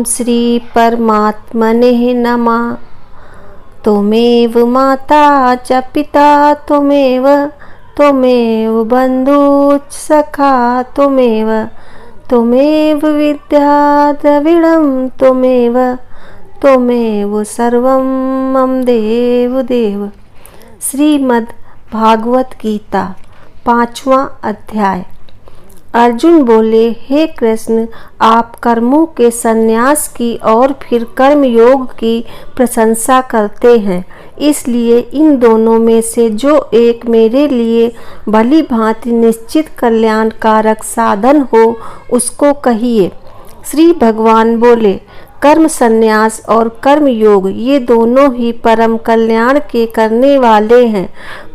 ओम श्री परमात्मने नमः। त्वमेव माता च पिता त्वमेव बन्धुश्च सखा त्वमेव विद्या द्रविणं त्वमेव सर्वं मम देव। श्रीमद् भागवत गीता 5वां अध्याय। अर्जुन बोले, हे कृष्ण, आप कर्मों के संन्यास की और फिर कर्म योग की प्रशंसा करते हैं, इसलिए इन दोनों में से जो एक मेरे लिए भली भांति निश्चित कल्याणकारक साधन हो उसको कहिए। श्री भगवान बोले, कर्म संन्यास और कर्म योग ये दोनों ही परम कल्याण के करने वाले हैं,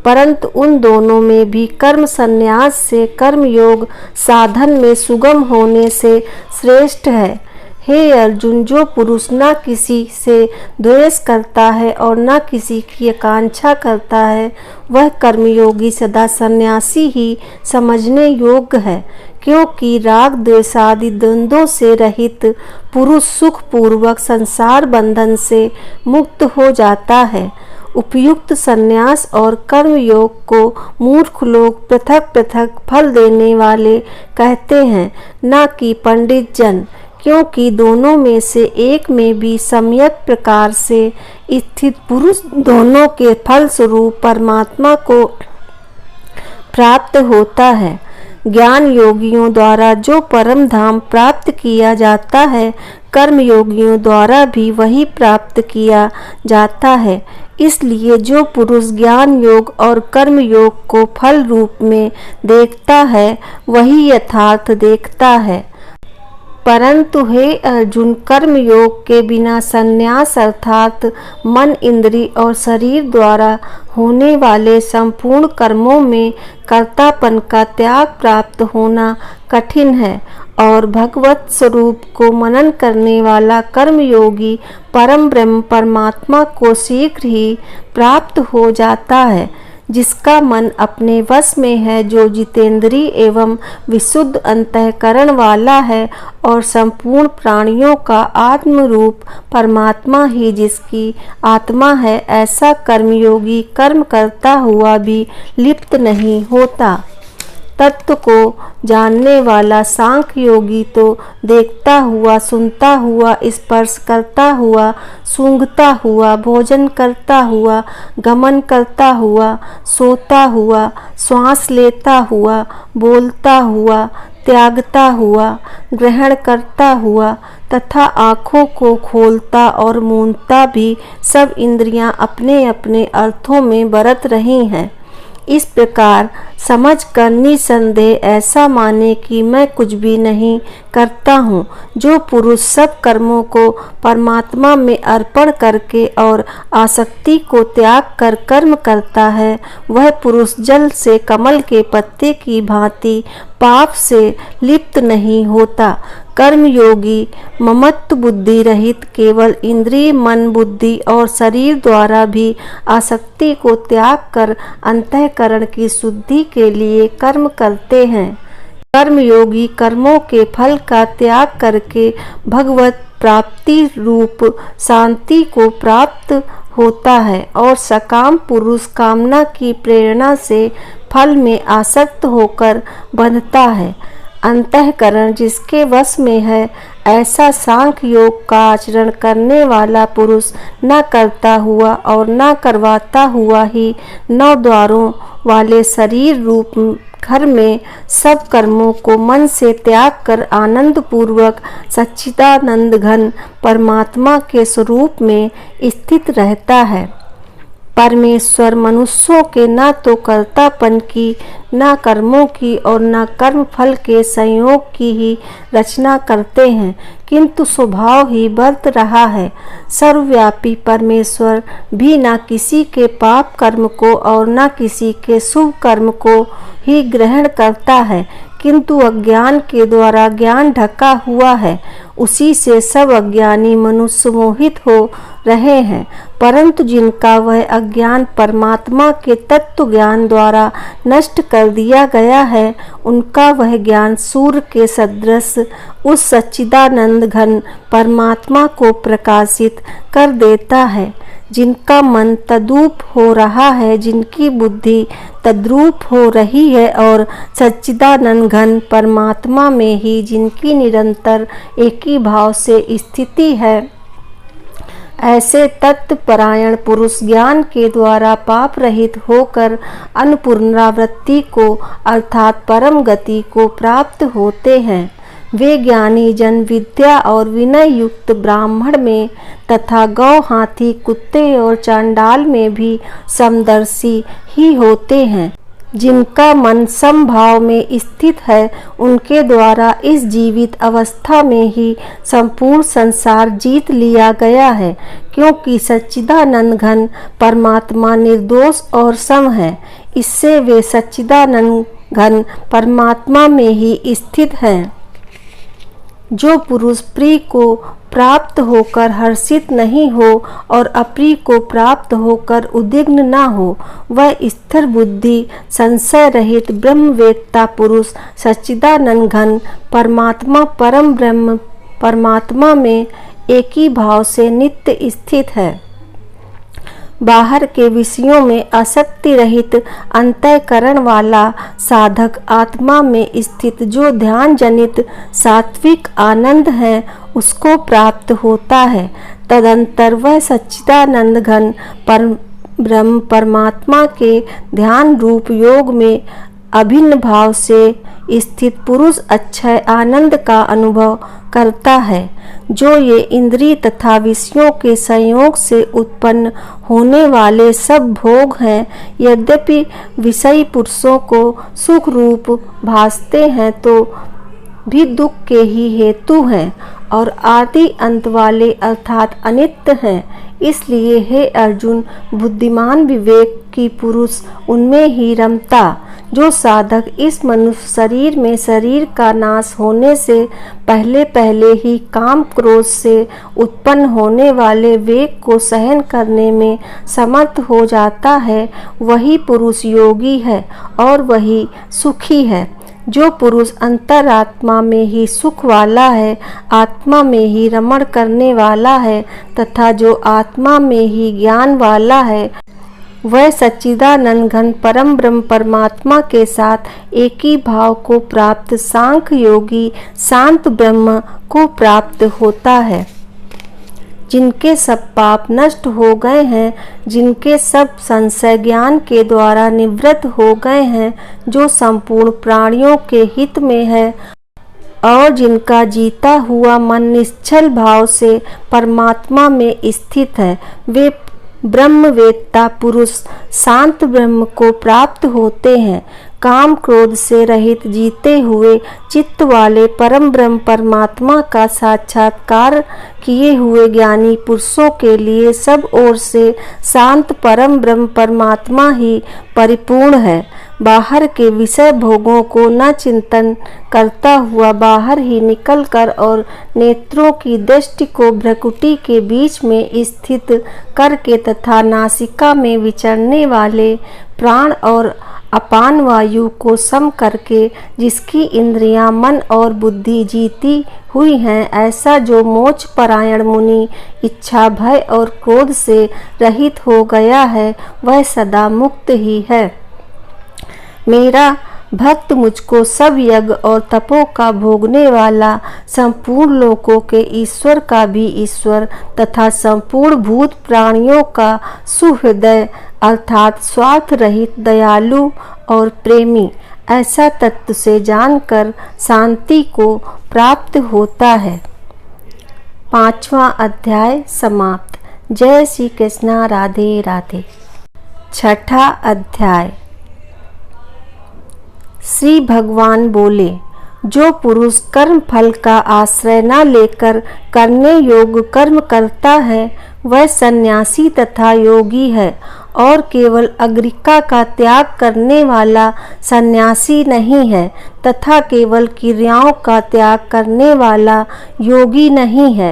परंतु उन दोनों में भी कर्म संन्यास से कर्म योग साधन में सुगम होने से श्रेष्ठ है। हे अर्जुन, जो पुरुष न किसी से द्वेष करता है और न किसी की आकांक्षा करता है, वह कर्मयोगी सदा सन्यासी ही समझने योग्य है, क्योंकि राग द्वेषादि द्वंद्वों से रहित पुरुष सुख पूर्वक संसार बंधन से मुक्त हो जाता है। उपयुक्त संन्यास और कर्म योग को मूर्ख लोग पृथक पृथक फल देने वाले कहते हैं, न कि पंडित जन, क्योंकि दोनों में से एक में भी सम्यक प्रकार से स्थित पुरुष दोनों के फल स्वरूप परमात्मा को प्राप्त होता है। ज्ञान योगियों द्वारा जो परम धाम प्राप्त किया जाता है, कर्म योगियों द्वारा भी वही प्राप्त किया जाता है। इसलिए जो पुरुष ज्ञान योग और कर्म योग को फल रूप में देखता है, वही यथार्थ देखता है। परंतु हे अर्जुन, कर्म योग के बिना संन्यास अर्थात मन, इंद्रिय और शरीर द्वारा होने वाले संपूर्ण कर्मों में कर्तापन का त्याग प्राप्त होना कठिन है, और भगवत स्वरूप को मनन करने वाला कर्मयोगी परम ब्रह्म परमात्मा को शीघ्र ही प्राप्त हो जाता है। जिसका मन अपने वश में है, जो जितेंद्रिय एवं विशुद्ध अंतःकरण वाला है, और संपूर्ण प्राणियों का आत्म रूप परमात्मा ही जिसकी आत्मा है, ऐसा कर्मयोगी कर्म करता हुआ भी लिप्त नहीं होता। तत्व को जानने वाला सांख्य योगी तो देखता हुआ, सुनता हुआ, स्पर्श करता हुआ, सूंघता हुआ, भोजन करता हुआ, गमन करता हुआ, सोता हुआ, श्वास लेता हुआ, बोलता हुआ, त्यागता हुआ, ग्रहण करता हुआ तथा आँखों को खोलता और मूंदता भी सब इंद्रियां अपने अपने अर्थों में बरत रही हैं। इस प्रकार समझ कर निसंदेह ऐसा माने कि मैं कुछ भी नहीं करता हूँ। जो पुरुष सब कर्मों को परमात्मा में अर्पण करके और आसक्ति को त्याग कर कर्म करता है, वह पुरुष जल से कमल के पत्ते की भांति पाप से लिप्त नहीं होता। कर्मयोगी ममत्व बुद्धि रहित केवल इंद्रिय, मन, बुद्धि और शरीर द्वारा भी आसक्ति को त्याग कर अंतःकरण की शुद्धि के लिए कर्म करते हैं। कर्मयोगी कर्मों के फल का त्याग करके भगवत प्राप्ति रूप शांति को प्राप्त होता है, और सकाम पुरुष कामना की प्रेरणा से फल में आसक्त होकर बंधता है। अंतःकरण जिसके वश में है, ऐसा सांख्य योग का आचरण करने वाला पुरुष न करता हुआ और न करवाता हुआ ही 9 द्वारों वाले शरीर रूप घर में सब कर्मों को मन से त्याग कर आनंद पूर्वक सच्चिदानंद घन परमात्मा के स्वरूप में स्थित रहता है। परमेश्वर मनुष्यों के न तो कर्तापन की, न कर्मों की और न कर्म फल के संयोग की ही रचना करते हैं, किंतु स्वभाव ही बरत रहा है। सर्वव्यापी परमेश्वर भी न किसी के पाप कर्म को और न किसी के शुभ कर्म को ही ग्रहण करता है, किंतु अज्ञान के द्वारा ज्ञान ढका हुआ है। उसी से सब अज्ञानी मनुष्य मोहित हो रहे हैं, परंतु जिनका वह अज्ञान परमात्मा के तत्व ज्ञान द्वारा नष्ट कर दिया गया है, उनका वह ज्ञान सूर्य के सदृश उस सच्चिदानंद घन परमात्मा को प्रकाशित कर देता है। जिनका मन तद्रूप हो रहा है, जिनकी बुद्धि तद्रूप हो रही है और सच्चिदानंद घन परमात्मा में ही जिनकी निरंतर एक ही भाव से स्थिति है, ऐसे तत्परायण पुरुष ज्ञान के द्वारा पाप रहित होकर अनपुनरावृत्ति को अर्थात परम गति को प्राप्त होते हैं। वे ज्ञानी जन विद्या और विनय युक्त ब्राह्मण में तथा गौ, हाथी, कुत्ते और चांडाल में भी समदर्शी ही होते हैं। जिनका मन समभाव में स्थित है, उनके द्वारा इस जीवित अवस्था में ही संपूर्ण संसार जीत लिया गया है, क्योंकि सच्चिदानंद घन परमात्मा निर्दोष और सम है। इससे वे सच्चिदानंद घन परमात्मा में ही स्थित हैं। जो पुरुष प्रिय को प्राप्त होकर हर्षित नहीं हो और अप्रिय को प्राप्त होकर उद्विग्न न हो, वह स्थिर बुद्धि संशय रहित ब्रह्मवेत्ता पुरुष सच्चिदानंद घन परमात्मा परम ब्रह्म परमात्मा में एक ही भाव से नित्य स्थित है। बाहर के विषयों में आसक्ति रहित अंतःकरण वाला साधक आत्मा में स्थित जो ध्यान जनित सात्विक आनंद है, उसको प्राप्त होता है। तदंतर वह सच्चिदानंद घन ब्रह्म परमात्मा के ध्यान रूप योग में अभिन्न भाव से स्थित पुरुष अक्षय आनंद का अनुभव करता है। जो ये इंद्रिय तथा विषयों के संयोग से उत्पन्न होने वाले सब भोग हैं, यद्यपि विषयी पुरुषों को सुख रूप भासते हैं, तो भी दुख के ही हेतु हैं और आदि अंत वाले अर्थात अनित्य हैं। इसलिए हे अर्जुन, बुद्धिमान विवेक की पुरुष उनमें ही रमता। जो साधक इस मनुष्य शरीर में शरीर का नाश होने से पहले पहले ही काम क्रोध से उत्पन्न होने वाले वेग को सहन करने में समर्थ हो जाता है, वही पुरुष योगी है और वही सुखी है। जो पुरुष अंतरात्मा में ही सुख वाला है, आत्मा में ही रमण करने वाला है तथा जो आत्मा में ही ज्ञान वाला है, वह सच्चिदानंद घन परम ब्रह्म परमात्मा के साथ एक ही भाव को प्राप्त सांख्य योगी शांत ब्रह्म को प्राप्त होता है। जिनके सब पाप नष्ट हो गए हैं, जिनके सब संशय ज्ञान के द्वारा निवृत्त हो गए हैं, जो संपूर्ण प्राणियों के हित में है और जिनका जीता हुआ मन निश्चल भाव से परमात्मा में स्थित है, वे ब्रह्मवेत्ता पुरुष शांत ब्रह्म को प्राप्त होते हैं। काम क्रोध से रहित जीते हुए चित्त वाले परम ब्रह्म परमात्मा का साक्षात्कार किए हुए ज्ञानी पुरुषों के लिए सब ओर से शांत परम ब्रह्म परमात्मा ही परिपूर्ण है। बाहर के विषय भोगों को न चिंतन करता हुआ बाहर ही निकलकर और नेत्रों की दृष्टि को भ्रकुटी के बीच में स्थित करके तथा नासिका में विचरने वाले प्राण और अपान वायु को सम करके जिसकी इंद्रियां मन और बुद्धि जीती हुई हैं, ऐसा जो मोक्ष परायण मुनि इच्छा भय और क्रोध से रहित हो गया है, वह सदा मुक्त ही है। मेरा भक्त मुझको सब यज्ञ और तपों का भोगने वाला, संपूर्ण लोकों के ईश्वर का भी ईश्वर तथा संपूर्ण भूत प्राणियों का सुहृदय अर्थात स्वार्थ रहित दयालु और प्रेमी, ऐसा तत्व से जानकर शांति को प्राप्त होता है। 5वां अध्याय समाप्त। जय श्री कृष्णा। राधे राधे। 6ठा अध्याय। श्री भगवान बोले, जो पुरुष कर्म फल का आश्रय न लेकर करने योग्य कर्म करता है, वह सन्यासी तथा योगी है और केवल अग्रिका का त्याग करने वाला सन्यासी नहीं है तथा केवल क्रियाओं का त्याग करने वाला योगी नहीं है।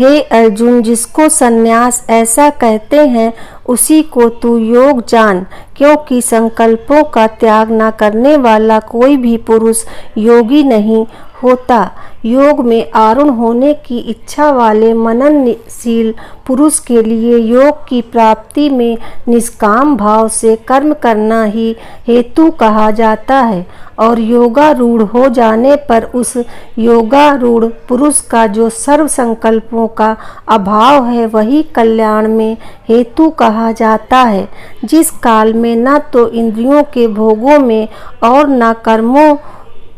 हे अर्जुन, जिसको संन्यास ऐसा कहते हैं उसी को तू योग जान, क्योंकि संकल्पों का त्याग न करने वाला कोई भी पुरुष योगी नहीं होता। योग में आरूढ़ होने की इच्छा वाले मननशील पुरुष के लिए योग की प्राप्ति में निष्काम भाव से कर्म करना ही हेतु कहा जाता है, और योगारूढ़ हो जाने पर उस योगारूढ़ पुरुष का जो सर्व संकल्पों का अभाव है वही कल्याण में हेतु कहा जाता है। जिस काल में न तो इंद्रियों के भोगों में और न कर्मों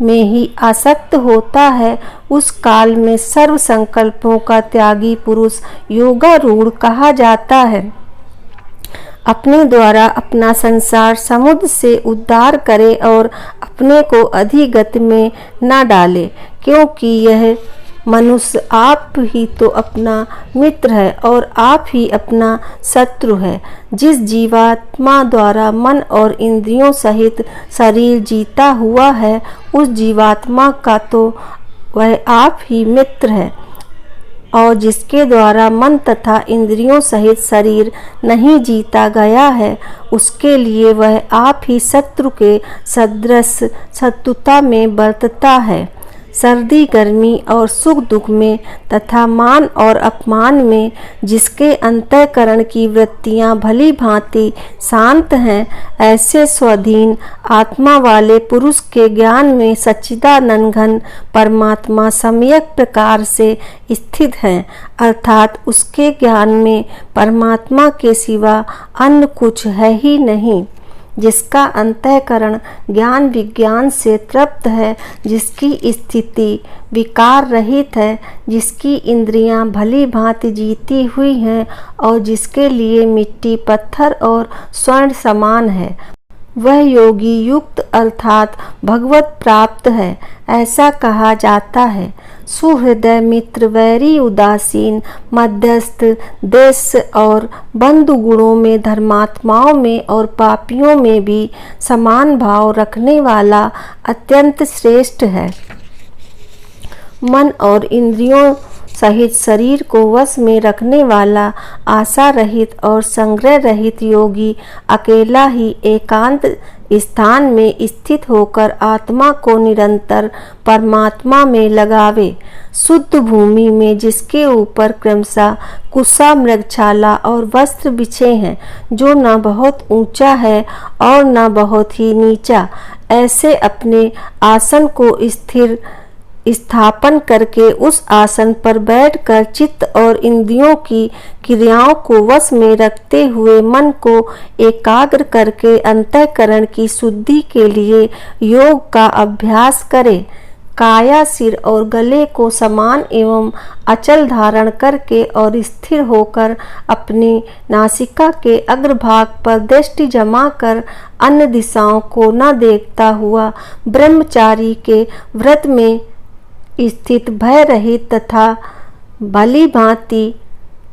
में ही आसक्त होता है, उस काल में सर्व संकल्पों का त्यागी पुरुष योगारूढ़ कहा जाता है। अपने द्वारा अपना संसार समुद्र से उद्धार करे और अपने को अधिगति में न डाले, क्योंकि यह मनुष्य आप ही तो अपना मित्र है और आप ही अपना शत्रु है। जिस जीवात्मा द्वारा मन और इंद्रियों सहित शरीर जीता हुआ है, उस जीवात्मा का तो वह आप ही मित्र है, और जिसके द्वारा मन तथा इंद्रियों सहित शरीर नहीं जीता गया है, उसके लिए वह आप ही शत्रु के सदृश शत्रुता में बरतता है। सर्दी गर्मी और सुख दुख में तथा मान और अपमान में जिसके अंतःकरण की वृत्तियां भली भांति शांत हैं, ऐसे स्वाधीन आत्मा वाले पुरुष के ज्ञान में सच्चिदानंद घन परमात्मा सम्यक प्रकार से स्थित हैं, अर्थात उसके ज्ञान में परमात्मा के सिवा अन्य कुछ है ही नहीं। जिसका अंतःकरण ज्ञान विज्ञान से तृप्त है, जिसकी स्थिति विकार रहित है, जिसकी इंद्रियां भली भांति जीती हुई हैं और जिसके लिए मिट्टी पत्थर और स्वर्ण समान है, वह योगी युक्त अर्थात भगवत प्राप्त है, ऐसा कहा जाता है। सुहृदय मित्र वैरी उदासीन मध्यस्थ देश और बंधु गुणों में धर्मात्माओं में और पापियों में भी समान भाव रखने वाला अत्यंत श्रेष्ठ है। मन और इंद्रियों सहित शरीर को वश में रखने वाला आशा रहित और संग्रह रहित योगी अकेला ही एकांत स्थान में स्थित होकर आत्मा को निरंतर परमात्मा में लगावे। शुद्ध भूमि में जिसके ऊपर क्रमशः कुशा मृगछाला और वस्त्र बिछे हैं, जो न बहुत ऊंचा है और न बहुत ही नीचा, ऐसे अपने आसन को स्थिर स्थापन करके उस आसन पर बैठकर चित्त और इंद्रियों की क्रियाओं को वश में रखते हुए मन को एकाग्र करके अंतःकरण की शुद्धि के लिए योग का अभ्यास करे। काया सिर और गले को समान एवं अचल धारण करके और स्थिर होकर अपनी नासिका के अग्रभाग पर दृष्टि जमा कर अन्य दिशाओं को न देखता हुआ ब्रह्मचारी के व्रत में स्थित भय रहित तथा भली भांति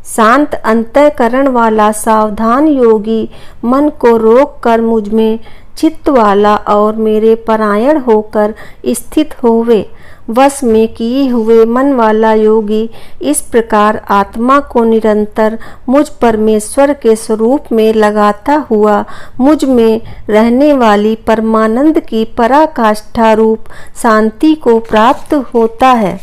शांत अंतःकरण वाला सावधान योगी मन को रोक कर मुझ में चित्त वाला और मेरे परायण होकर स्थित होवे। वश में किए हुए मन वाला योगी इस प्रकार आत्मा को निरंतर मुझ परमेश्वर के स्वरूप में लगाता हुआ मुझ में रहने वाली परमानंद की पराकाष्ठा रूप शांति को प्राप्त होता है।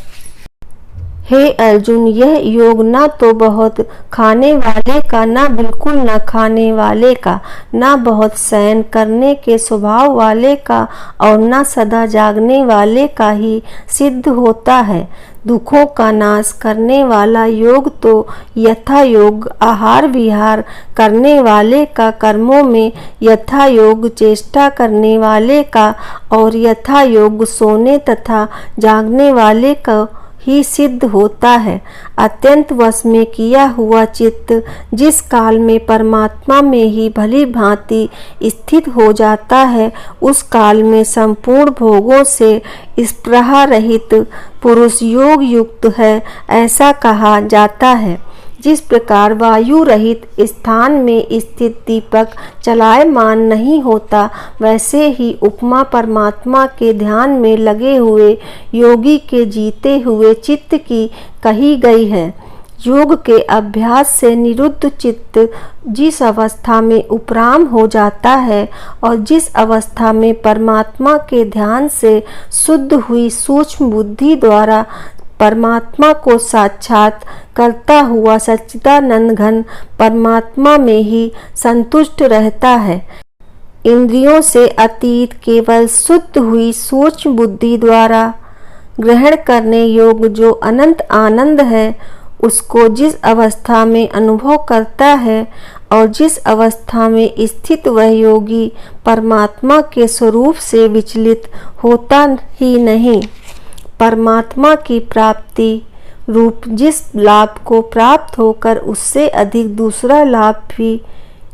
हे अर्जुन, यह योग न तो बहुत खाने वाले का, न बिल्कुल न खाने वाले का, न बहुत शयन करने के स्वभाव वाले का और न सदा जागने वाले का ही सिद्ध होता है। दुखों का नाश करने वाला योग तो यथा योग आहार विहार करने वाले का, कर्मों में यथा योग चेष्टा करने वाले का और यथा योग सोने तथा जागने वाले का ही सिद्ध होता है। अत्यंत वश में किया हुआ चित्त जिस काल में परमात्मा में ही भली भांति स्थित हो जाता है, उस काल में संपूर्ण भोगों से स्पृहा रहित पुरुष योग युक्त है, ऐसा कहा जाता है। जिस प्रकार वायु रहित स्थान में स्थित दीपक चलायमान नहीं होता, वैसे ही उपमा परमात्मा के ध्यान में लगे हुए योगी के जीते हुए चित्त की कही गई है। योग के अभ्यास से निरुद्ध चित्त जिस अवस्था में उपराम हो जाता है और जिस अवस्था में परमात्मा के ध्यान से शुद्ध हुई सूक्ष्म बुद्धि द्वारा परमात्मा को साक्षात करता हुआ सच्चिदानंद घन परमात्मा में ही संतुष्ट रहता है, इंद्रियों से अतीत केवल शुद्ध हुई सूक्ष्म बुद्धि द्वारा ग्रहण करने योग्य जो अनंत आनंद है, उसको जिस अवस्था में अनुभव करता है और जिस अवस्था में स्थित वह योगी परमात्मा के स्वरूप से विचलित होता ही नहीं, परमात्मा की प्राप्ति रूप जिस लाभ को प्राप्त होकर उससे अधिक दूसरा लाभ भी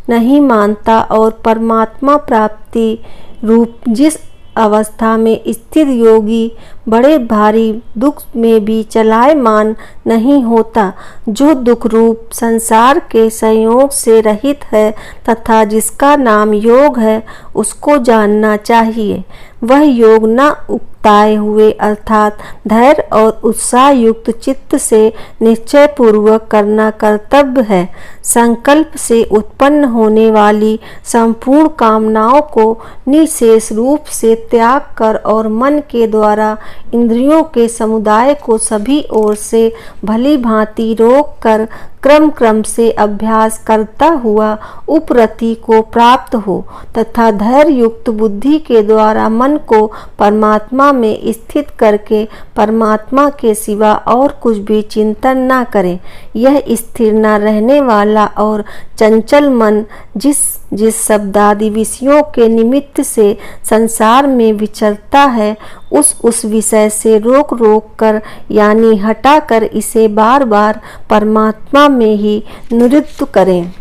नहीं मानता और परमात्मा प्राप्ति रूप जिस अवस्था में स्थित योगी बड़े भारी दुख में भी चलायमान नहीं होता, जो दुख रूप संसार के संयोग से रहित है तथा जिसका नाम योग है, उसको जानना चाहिए। वह योग न उकताए हुए अर्थात धैर्य और उत्साह युक्त चित्त से निश्चय पूर्वक करना कर्तव्य है। संकल्प से उत्पन्न होने वाली संपूर्ण कामनाओं को निशेष रूप से त्याग कर और मन के द्वारा इंद्रियों के समुदाय को सभी ओर से भली भांति रोक कर क्रम क्रम से अभ्यास करता हुआ उपरति को प्राप्त हो तथा धैर्य युक्त बुद्धि के द्वारा मन को परमात्मा में स्थित करके परमात्मा के सिवा और कुछ भी चिंतन न करें। यह स्थिर न रहने वाला और चंचल मन जिस शब्दादि विषयों के निमित्त से संसार में विचरता है, उस विषय से रोक कर यानी हटा कर इसे बार बार परमात्मा में ही निरुद्ध करें,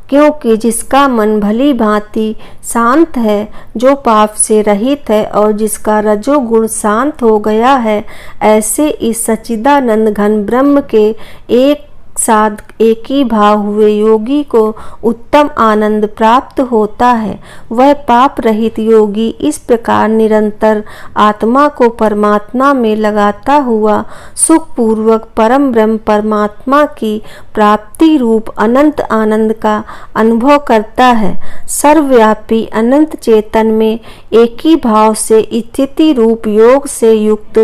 क्योंकि जिसका मन भली भांति शांत है, जो पाप से रहित है और जिसका रजोगुण शांत हो गया है, ऐसे इस सच्चिदानंद घन ब्रह्म के एक साथ एक ही भाव हुए योगी को उत्तम आनंद प्राप्त होता है। वह पाप रहित योगी इस प्रकार निरंतर आत्मा को परमात्मा में लगाता हुआ सुखपूर्वक परम ब्रह्म परमात्मा की प्राप्ति रूप अनंत आनंद का अनुभव करता है। सर्वव्यापी अनंत चेतन में एक ही भाव से स्थिति रूप योग से युक्त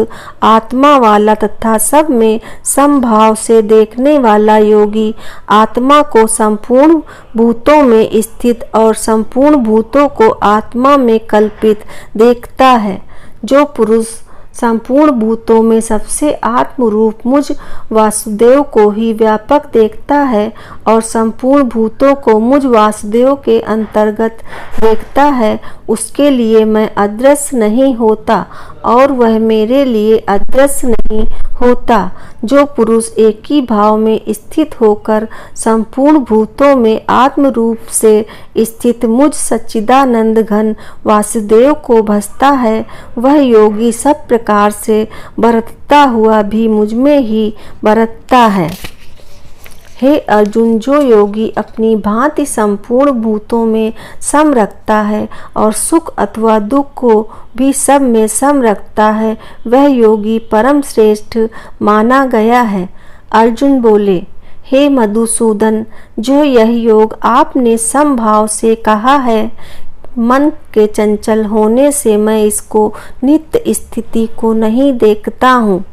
आत्मा वाला तथा सब में समभाव से देखने वाला योगी आत्मा को संपूर्ण भूतों में स्थित और संपूर्ण भूतों को आत्मा में कल्पित देखता है। जो पुरुष संपूर्ण भूतों में सबसे आत्मरूप मुझ वासुदेव को ही व्यापक देखता है और संपूर्ण भूतों को मुझ वासुदेव के अंतर्गत देखता है, उसके लिए मैं अदृश्य नहीं होता और वह मेरे लिए अदृश्य नहीं होता। जो पुरुष एक ही भाव में स्थित होकर संपूर्ण भूतों में आत्म रूप से स्थित मुझ सच्चिदानंद घन वासुदेव को भजता है, वह योगी सब प्रकार से बरतता हुआ भी मुझ में ही बरतता है। हे अर्जुन, जो योगी अपनी भांति संपूर्ण भूतों में सम रखता है और सुख अथवा दुख को भी सब में सम रखता है, वह योगी परम श्रेष्ठ माना गया है। अर्जुन बोले, हे मधुसूदन, जो यह योग आपने समभाव से कहा है, मन के चंचल होने से मैं इसको नित्य स्थिति को नहीं देखता हूँ,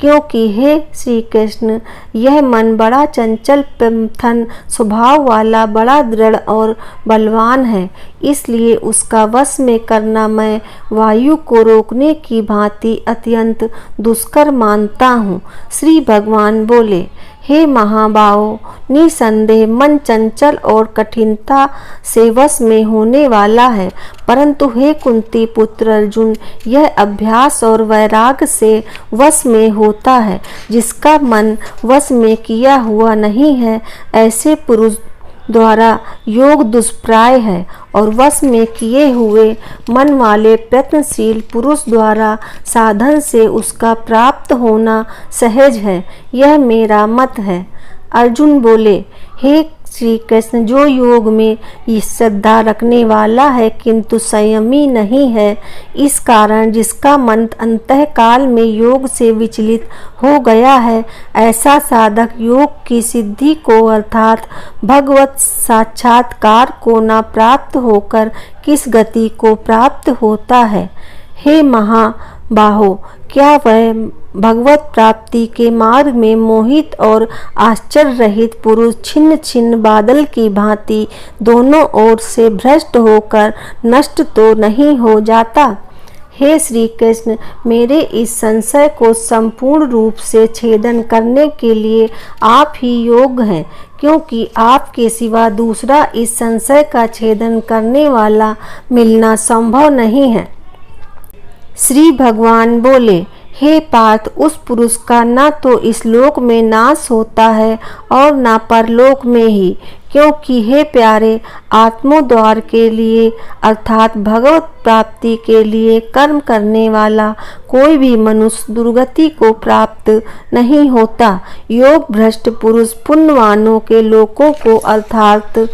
क्योंकि हे श्री कृष्ण, यह मन बड़ा चंचल प्रमथन स्वभाव वाला बड़ा दृढ़ और बलवान है, इसलिए उसका वश में करना मैं वायु को रोकने की भांति अत्यंत दुष्कर मानता हूँ। श्री भगवान बोले, हे महाबाहो, निसंदेह मन चंचल और कठिनता से वश में होने वाला है, परंतु हे कुंती पुत्र अर्जुन, यह अभ्यास और वैराग से वश में होता है। जिसका मन वश में किया हुआ नहीं है, ऐसे पुरुष द्वारा योग दुष्प्राय है और वश में किए हुए मन वाले प्रयत्नशील पुरुष द्वारा साधन से उसका प्राप्त होना सहज है। यह मेरा मत है। अर्जुन बोले, हे श्री कृष्ण, जो योग में श्रद्धा रखने वाला है किंतु संयमी नहीं है, इस कारण जिसका मन अंतःकाल में योग से विचलित हो गया है, ऐसा साधक योग की सिद्धि को अर्थात भगवत साक्षात्कार को न प्राप्त होकर किस गति को प्राप्त होता है। हे महाबाहो, क्या वह भगवत प्राप्ति के मार्ग में मोहित और आश्चर्य रहित पुरुष छिन्न छिन्न बादल की भांति दोनों ओर से भ्रष्ट होकर नष्ट तो नहीं हो जाता? हे श्री कृष्ण, मेरे इस संशय को संपूर्ण रूप से छेदन करने के लिए आप ही योग्य हैं, क्योंकि आपके सिवा दूसरा इस संशय का छेदन करने वाला मिलना संभव नहीं है। श्री भगवान बोले, हे पार्थ, उस पुरुष का न तो इस लोक में नाश होता है और न परलोक में ही, क्योंकि हे प्यारे, आत्मोद्धार के लिए अर्थात भगवत प्राप्ति के लिए कर्म करने वाला कोई भी मनुष्य दुर्गति को प्राप्त नहीं होता। योग भ्रष्ट पुरुष पुण्यवानों के लोकों को अर्थात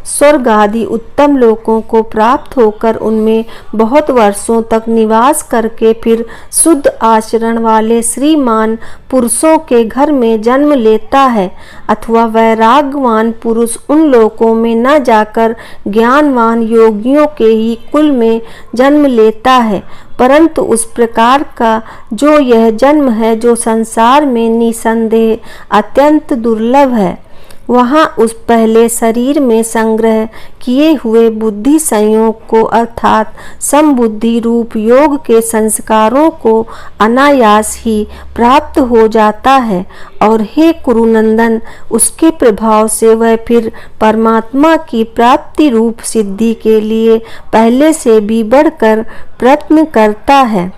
स्वर्ग आदि उत्तम लोकों को प्राप्त होकर उनमें बहुत वर्षों तक निवास करके फिर शुद्ध आचरण वाले श्रीमान पुरुषों के घर में जन्म लेता है, अथवा वैराग्यवान पुरुष उन लोकों में न जाकर ज्ञानवान योगियों के ही कुल में जन्म लेता है। परंतु उस प्रकार का जो यह जन्म है, जो संसार में निसंदेह अत्यंत दुर्लभ है, वहाँ उस पहले शरीर में संग्रह किए हुए बुद्धि संयोग को अर्थात समबुद्धि रूप योग के संस्कारों को अनायास ही प्राप्त हो जाता है। और हे कुरुनंदन, उसके प्रभाव से वह फिर परमात्मा की प्राप्ति रूप सिद्धि के लिए पहले से भी बढ़कर प्रयत्न करता है।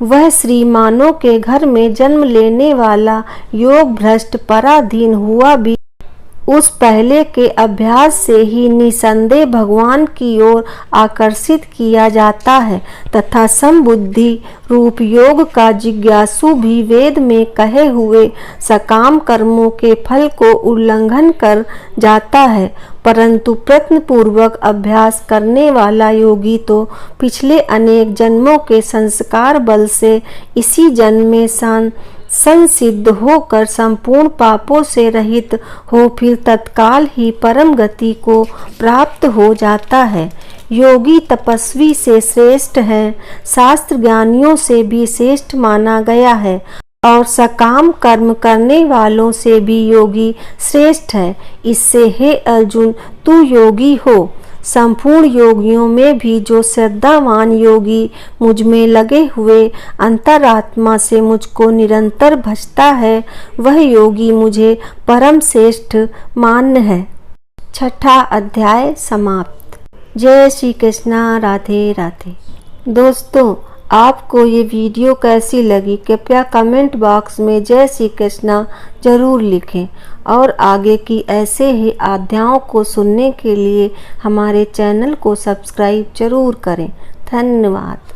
वह श्रीमानों के घर में जन्म लेने वाला योग भ्रष्ट पराधीन हुआ भी उस पहले के अभ्यास से ही निसंदेह भगवान की ओर आकर्षित किया जाता है, तथा समबुद्धि रूप योग का जिज्ञासु भी वेद में कहे हुए सकाम कर्मों के फल को उल्लंघन कर जाता है। परंतु प्रयत्न पूर्वक अभ्यास करने वाला योगी तो पिछले अनेक जन्मों के संस्कार बल से इसी जन्म में संसिद्ध होकर संपूर्ण पापों से रहित हो फिर तत्काल ही परम गति को प्राप्त हो जाता है। योगी तपस्वी से श्रेष्ठ है, शास्त्र ज्ञानियों से भी श्रेष्ठ माना गया है, और सकाम कर्म करने वालों से भी योगी श्रेष्ठ है। इससे हे अर्जुन, तू योगी हो। संपूर्ण योगियों में भी जो श्रद्धावान योगी मुझ में लगे हुए अंतरात्मा से मुझको निरंतर भजता है, वह योगी मुझे परम श्रेष्ठ मान्य है। छठा अध्याय समाप्त। जय श्री कृष्णा। राधे राधे। दोस्तों, आपको ये वीडियो कैसी लगी कृपया कमेंट बॉक्स में जय श्री कृष्णा जरूर लिखें, और आगे की ऐसे ही अध्यायों को सुनने के लिए हमारे चैनल को सब्सक्राइब जरूर करें। धन्यवाद।